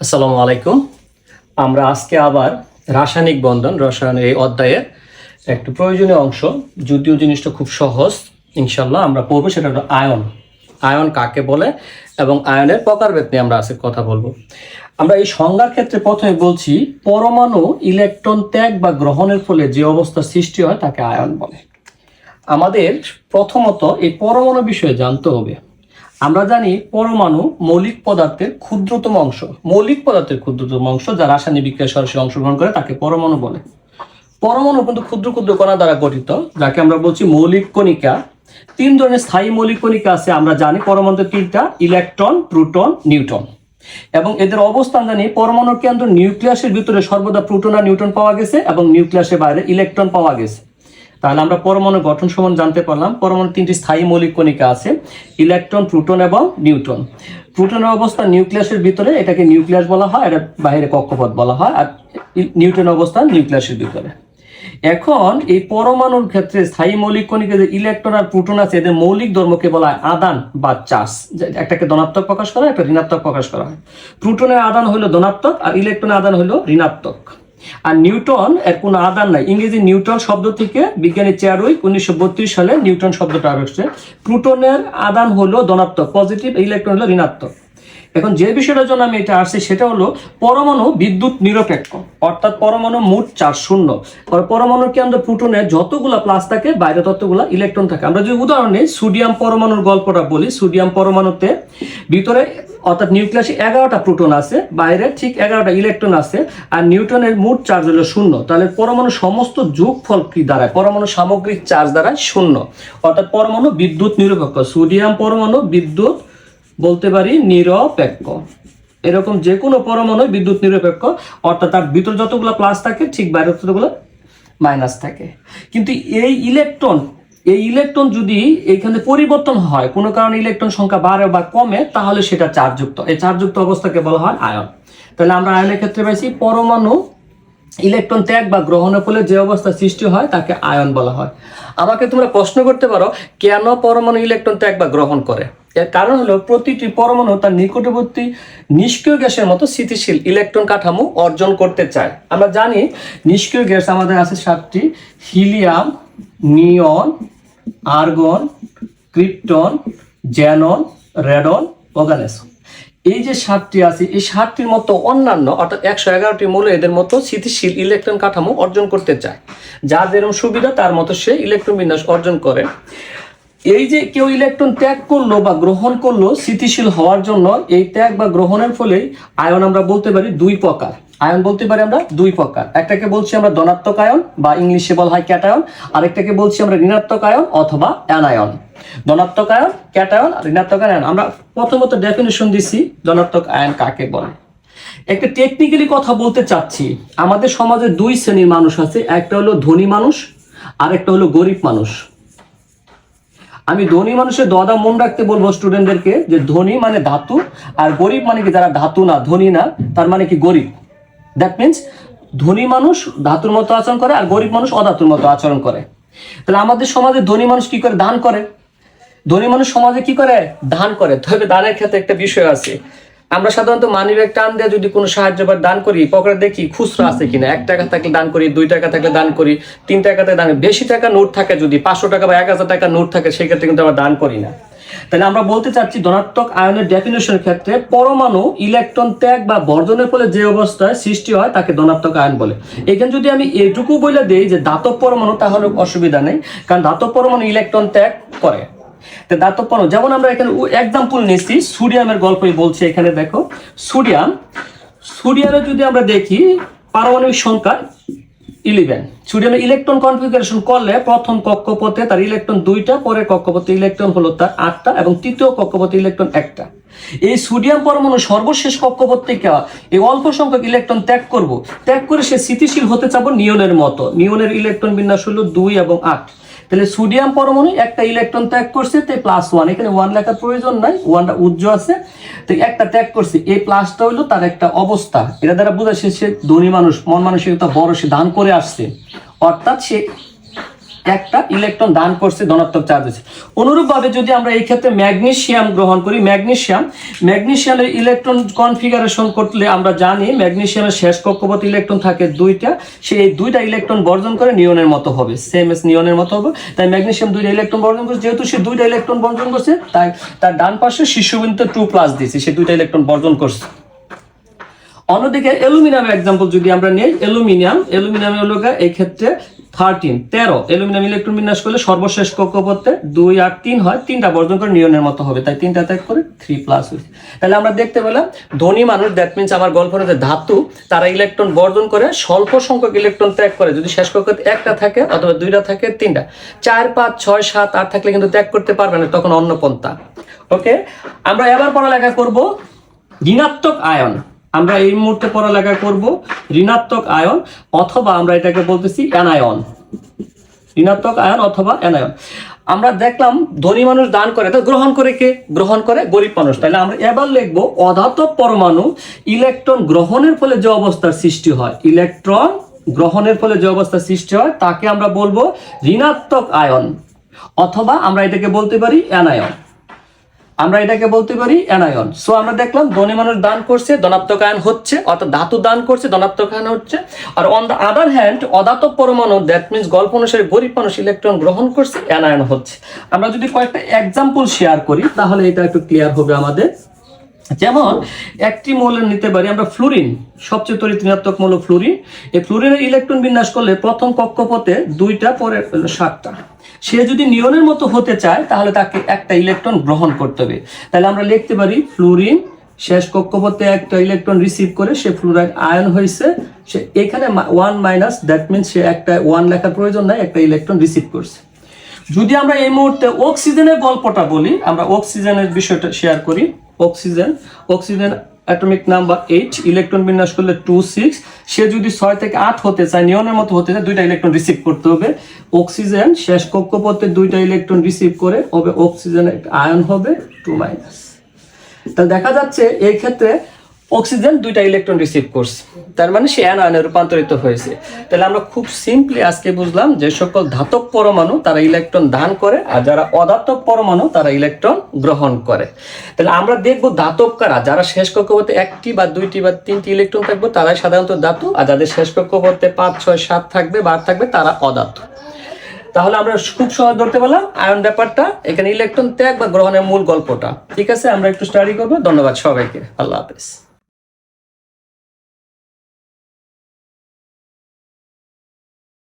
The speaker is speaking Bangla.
আসসালামু আলাইকুম। আমরা আজকে আবার রাসায়নিক বন্ধন রসায়নের এই অধ্যায়ের একটু প্রয়োজনীয় অংশ, যদিও জিনিসটা খুব সহজ, ইনশাল্লাহ আমরা পড়বো। সেটা হলো আয়ন। আয়ন কাকে বলে এবং আয়নের প্রকারভেদ নিয়ে আমরা আজকে কথা বলবো। আমরা এই সংজ্ঞার ক্ষেত্রে প্রথমে বলছি, পরমাণু ইলেকট্রন ত্যাগ বা গ্রহণের ফলে যে অবস্থা সৃষ্টি হয় তাকে আয়ন বলে। আমাদের প্রথমত এই পরমাণু বিষয়ে জানতে হবে। আমরা জানি পরমাণু মৌলিক পদার্থের ক্ষুদ্রতম অংশ, যা রাসায়নিক বিক্রিয়ায় সরাসরি অংশগ্রহণ করে তাকে পরমাণু বলে। পরমাণু কিন্তু ক্ষুদ্র ক্ষুদ্র কণা দ্বারা গঠিত, যাকে আমরা বলছি মৌলিক কণিকা। তিন ধরনের স্থায়ী মৌলিক কণিকা আছে আমরা জানি। পরমাণুতে তিনটা: ইলেকট্রন, প্রোটন, নিউট্রন। এবং এদের অবস্থান জানি, পরমাণুর কেন্দ্র নিউক্লিয়াসের ভিতরে সর্বদা প্রোটন আর নিউট্রন পাওয়া গেছে এবং নিউক্লিয়াসের বাইরে ইলেকট্রন পাওয়া গেছে। তাহলে আমরা পরমাণুর গঠন সম্বন্ধে জানতে পারলাম। পরমাণুর তিনটি স্থায়ী মৌলিক কণিকা আছে: ইলেকট্রন, প্রোটন এবং নিউট্রন। প্রোটনের অবস্থান নিউক্লিয়াসের ভিতরে, এটাকে নিউক্লিয়াস বলা হয়, এটা বাইরে কক্ষপথ বলা হয়। আর নিউট্রনের অবস্থান নিউক্লিয়াসের ভিতরে। এখন এই পরমাণুর ক্ষেত্রে স্থায়ী মৌলিক কণিকা যে ইলেকট্রন আর প্রোটন আছে, এদের মৌলিক ধর্মকে বলা হয় আদান বা চার্জ। একটাকে ধনাত্মক প্রকাশ করা হয়, একটা ঋণাত্মক প্রকাশ করা হয়। প্রোটনের আদান হলো ধনাত্মক আর ইলেকট্রনের আদান হলো ঋণাত্মক। আর নিউটন এর কোনো আদান নাই। ইংরেজি নিউটন শব্দ থেকে বিজ্ঞানী চেয়ারউইক 1932 সালে নিউটন শব্দটা আসছে। প্রোটনের আদান হলো ধনাত্মক, পজিটিভ, ইলেকট্রন হলো ঋণাত্মক। এখন যে বিষয়টার জন্য আমি এটা আসছি সেটা হলো পরমাণু বিদ্যুৎ নিরপেক্ষ, অর্থাৎ পরমাণু মোট চার্জ শূন্য। পরমাণুর কেন্দ্র প্রোটনের যতগুলা প্লাস থাকে, বাইরে ততগুলা ইলেকট্রন থাকে। আমরা যদি উদাহরণ নিই, সোডিয়াম পরমাণুর গল্পটা বলি। সোডিয়াম পরমাণুতে ভিতরে অর্থাৎ নিউক্লিয়াসে 11টা প্রোটন আছে, বাইরে ঠিক 11টা ইলেকট্রন আছে, আর নিউটনের মোট চার্জ হলো শূন্য। তাহলে পরমাণু সমস্ত যোগফল কি দাঁড়ায়? পরমাণু সামগ্রিক চার্জ দাঁড়ায় শূন্য, অর্থাৎ পরমাণু বিদ্যুৎ নিরপেক্ষ। সোডিয়াম পরমাণু বিদ্যুৎ বলতে পারি নিরপেক্ষ। এরকম যে কোনো পরমাণু বিদ্যুৎ নিরপেক্ষ, অর্থাৎ তার ভিতর যতগুলো প্লাস থাকে ঠিক বাইরে ততগুলো মাইনাস থাকে। কিন্তু এই ইলেকট্রন যদি এইখানে পরিবর্তন হয়, কোনো কারণে ইলেকট্রন সংখ্যা বাড়ে বা কমে, তাহলে সেটা চার্জযুক্ত। এই চার্জযুক্ত অবস্থাকে বলা হয় আয়ন। তাহলে আমরা আয়নের ক্ষেত্রে পাইছি, পরমাণু ইলেকট্রন ত্যাগ বা গ্রহণের ফলে যে অবস্থা সৃষ্টি হয় তাকে আয়ন বলা হয়। আমাকে তোমরা প্রশ্ন করতে পারো, কেন পরমাণু ইলেকট্রন ত্যাগ বা গ্রহণ করে? এর কারণ হলো, প্রতিটি পরমাণু তার নিকটবর্তী নিষ্ক্রিয় গ্যাসের মতো স্থিতিশীল ইলেকট্রন কাঠামো অর্জন করতে চায়। আমরা জানি নিষ্ক্রিয় গ্যাস আমাদের আছে 7টি: হিলিয়াম, নিয়ন, argon, krypton, Xanon, radon, organs. এই যে 7টি আছে, এই 7টির মতো অন্যান্য অর্থাৎ 111টি মৌল এদের মতো স্থিতিশীল ইলেকট্রন কাঠামো অর্জন করতে চায়। যার যেরকম সুবিধা তার মতো সে ইলেকট্রন বিন্যাস অর্জন করে। এই যে কেউ ইলেকট্রন ত্যাগ করলো বা গ্রহণ করলো স্থিতিশীল হওয়ার জন্য, এই ত্যাগ বা গ্রহণের ফলে আয়ন আমরা বলতে পারি দুই প্রকার। আয়ন বলতে পারি আমরা দুই প্রকার। একটাকে বলছি আমরা ধনাত্মক আয়ন বা ইংলিশে বলা হয় ক্যাটায়ন, আরেকটাকে বলছি আমরা ঋণাত্মক আয়ন অথবা অ্যানায়ন। ধনাত্মক আয়ন, ক্যাটায়ন, ঋণাত্মক আয়ন। আমরা প্রথমত ডেফিনিশন দিছি ধনাত্মক আয়ন কাকে বলে। একটা টেকনিক্যালি কথা বলতে চাচ্ছি। আমাদের সমাজে দুই শ্রেণীর মানুষ আছে, একটা হলো ধনী মানুষ আর একটা হলো গরিব মানুষ। আমি ধনী মানুষের দদা মন রাখতে বলবো স্টুডেন্টদেরকে, যে ধনী মানে ধাতু, আর গরিব মানে কি যারা ধাতু না, ধনী না, তার মানে কি গরিব। দ্যাট মিনস ধনী মানুষ ধাতুর মতো আচরণ করে আর গরিব মানুষ অধাতুর মতো আচরণ করে। তাহলে আমাদের সমাজে ধনী মানুষ কি করে? দান করে। ধনী মানুষ সমাজে কি করে? দান করে। তবে দানের ক্ষেত্রে একটা বিষয় আছে। আমরা সাধারণত মানি ব্যাগ টান দিয়ে যদি কোনো সাহায্য বা দান করি, পকেটে দেখি খুচরা আছে কিনা। 1 টাকা থাকলে দান করি, 2 টাকা থাকলে দান করি, 3 টাকাতে দান। বেশি টাকা নোট থাকে, যদি 500 টাকা বা 1000 টাকা নোট থাকে, সেক্ষেত্রে কিন্তু আমরা দান করি না। তাহলে আমরা বলতে চাচ্ছি, ধনাত্মক আয়নের ডেফিনেশনের ক্ষেত্রে পরমাণু ইলেকট্রন ত্যাগ বা বর্জনের ফলে যে অবস্থায় সৃষ্টি হয় তাকে ধনাত্মক আয়ন বলে। এখানে যদি আমি এটুকু বলে দেই যে ধাতব পরমাণু, তাহলে অসুবিধা নেই, কারণ ধাতব পরমাণু ইলেকট্রন ত্যাগ করে। ধাতব পরমাণু যেমন আমরা এখানে এক্সাম্পল নিচ্ছি, সোডিয়ামের গল্পই বলছি। এখানে দেখো, সোডিয়ামে যদি আমরা দেখি পারমাণবিক সংখ্যা 11। সোডিয়ামের ইলেকট্রন কনফিগারেশন করলে প্রথম কক্ষপথে তার ইলেকট্রন 2টা, পরের কক্ষপথে ইলেকট্রন হলো তার 8টা এবং তৃতীয় কক্ষপথে ইলেকট্রন 1টা। এই সোডিয়াম পরমাণু সর্বশেষ কক্ষপথ থেকে এই অল্প সংখ্যক ইলেকট্রন ত্যাগ করে সে স্থিতিশীল হতে চাবো নিয়নের মতো। নিয়নের ইলেকট্রন বিন্যাস হলো 2 এবং 8। তাহলে সোডিয়াম পরমাণু একটা ইলেকট্রন ত্যাগ করছে, তাই +1। এখানে 1 লেখার প্রয়োজন নাই, 1টা উজ্জ্ব আছে, তো একটা ত্যাগ করছে। এই প্লাসটা হইলো তার একটা অবস্থা। এটা দ্বারা বোঝা সে ধনী মানুষ, মন মানসিকতা বড়, সে দান করে আসছে, অর্থাৎ সে একটা ইলেকট্রন দান করছে, ধনাত্মক চার্জ হয়েছে। অনুরূপভাবে যদি আমরা এই ক্ষেত্রে ম্যাগনেসিয়াম গ্রহণ করি, ম্যাগনেসিয়ামের ইলেকট্রন কনফিগারেশন করলে আমরা জানি ম্যাগনেসিয়ামের শেষ কক্ষপথে ইলেকট্রন থাকে 2টা, সে এই 2টা ইলেকট্রন বর্জন করে নিয়নের মতো হবে, সেম এস নিয়নের মতো হবে। তাই ম্যাগনেসিয়াম 2টা ইলেকট্রন বর্জন করছে, যেহেতু সে 2টা ইলেকট্রন বর্জন করছে তাই তার ডান পাশে শীর্ষবিন্দুতে 2+ দিয়েছে, সে 2টা ইলেকট্রন বর্জন করছে। অন্যদিকে অ্যালুমিনিয়ামের এক্সাম্পল যদি আমরা নিই, অ্যালুমিনিয়াম হলো এই ক্ষেত্রে 13 অ্যালুমিনিয়াম ইলেকট্রন বিন্যাস করলে সর্বশেষ কক্ষপথে 2 আর 3 হয়, 3টা বর্জন করে নিয়নের মতো হবে, তাই 3টা ত্যাগ করে 3+ হয়েছে। তাহলে আমরা দেখতে পেলাম ধনী মানুষ, দ্যাট মিনস আমার গল্পের যে ধাতু, তারা ইলেকট্রন বর্জন করে স্বল্প সংখ্যক ইলেকট্রন ত্যাগ করে, যদি শেষ কক্ষপথে 1টা থাকে অথবা 2টা থাকে 3টা, 4, 5, 6, 7, 8 থাকলে কিন্তু ত্যাগ করতে পারবে না, তখন অন্য পন্থা। ওকে, আমরা এবার পড়ালেখা করব ঋণাত্মক আয়ন। আমরা এই মুহূর্তে পড়ালেখা করব ঋণাত্মক আয়ন, অথবা আমরা এটাকে বলতেছি অ্যানায়ন, ঋণাত্মক আয়ন অথবা অ্যানায়ন। আমরা দেখলাম ধনী মানুষ দান করে, তো গ্রহণ করে কে? গ্রহণ করে গরিব মানুষ। তাহলে আমরা এবার লিখব অধাতব পরমাণু ইলেকট্রন গ্রহণের ফলে যে অবস্থার সৃষ্টি হয়, ইলেকট্রন গ্রহণের ফলে যে অবস্থার সৃষ্টি হয় তাকে আমরা বলবো ঋণাত্মক আয়ন, অথবা আমরা এটাকে বলতে পারি অ্যানায়ন। সো আমরা দেখলাম ধনী মানুষ দান করছে, ধনাত্মক আয়ন হচ্ছে, অর্থাৎ ধাতু দান করছে, ধনাত্মক আয়ন হচ্ছে। আর অন দ্য আদার হ্যান্ড অধাতব পরমাণু, দ্যাট মিনস গল্প অনুসারে গরিব মানুষ ইলেকট্রন গ্রহণ করছে, অ্যানায়ন হচ্ছে। আমরা যদি কয়েকটা এক্সাম্পল শেয়ার করি তাহলে এটা একটু ক্লিয়ার হবে আমাদের। যেমন একটি মৌলের নিতে পারি আমরা ফ্লুরিন, সবচেয়ে তড়িৎ ঋণাত্মক মৌল ফ্লুরিন। এই ফ্লুরিনের ইলেকট্রন বিন্যাস করলে প্রথম কক্ষপথে 2টা, পরে 7টা। সে যদি নিয়নের মতো হতে চায় তাহলে তাকে একটা ইলেকট্রন গ্রহণ করতে হবে। তাহলে আমরা লিখতে পারি ফ্লুরিন শেষ কক্ষপথে একটা ইলেকট্রন রিসিভ করে সে ফ্লুরাইড আয়ন হয়েছে, সে এখানে 1-, দ্যাট মিনস সে একটা 1 লেখার প্রয়োজন নাই, একটা ইলেকট্রন রিসিভ করছে। যদি আমরা এই মুহূর্তে অক্সিজেনের গল্পটা বলি, আমরা অক্সিজেনের বিষয়টা শেয়ার করি। অক্সিজেন অ্যাটমিক নাম্বার 8, ইলেকট্রন বিন্যাস করলে 2, 6। সে যদি 6 থেকে 8 হতে চায়, নিয়নের মতো হতে চায়, 2টা ইলেকট্রন রিসিভ করতে হবে। অক্সিজেন শেষ কক্ষপথে 2টা ইলেকট্রন রিসিভ করে হবে অক্সিজেনের আয়ন হবে 2-। তাহলে দেখা যাচ্ছে এই ক্ষেত্রে অক্সিজেন 2টা ইলেকট্রন রিসিভ করছে, তার মানে সে অ্যানায়নে রূপান্তরিত হয়েছে। তাহলে আমরা খুব সিম্পলি আজকে বুঝলাম যে সকল ধাতব পরমাণু তারা ইলেকট্রন দান করে, আর যারা অধাতব পরমাণু তারা ইলেকট্রন গ্রহণ করে। তাহলে আমরা দেখবো ধাতব কারা, যারা শেষ কক্ষপথে 1টি বা 2টি বা 3টি ইলেকট্রন থাকবে তারাই সাধারণত ধাতু, আর যাদের শেষ কক্ষপথে 5, 6, 7 থাকবে বা 8 থাকবে তারা অধাতু। তাহলে আমরা খুব সহজ ধরতে পারলাম আয়ন ব্যাপারটা, এখানে ইলেকট্রন ত্যাগ বা গ্রহণের মূল গল্পটা। ঠিক আছে, আমরা একটু স্টাডি করবো। ধন্যবাদ সবাইকে, আল্লাহ হাফেজ।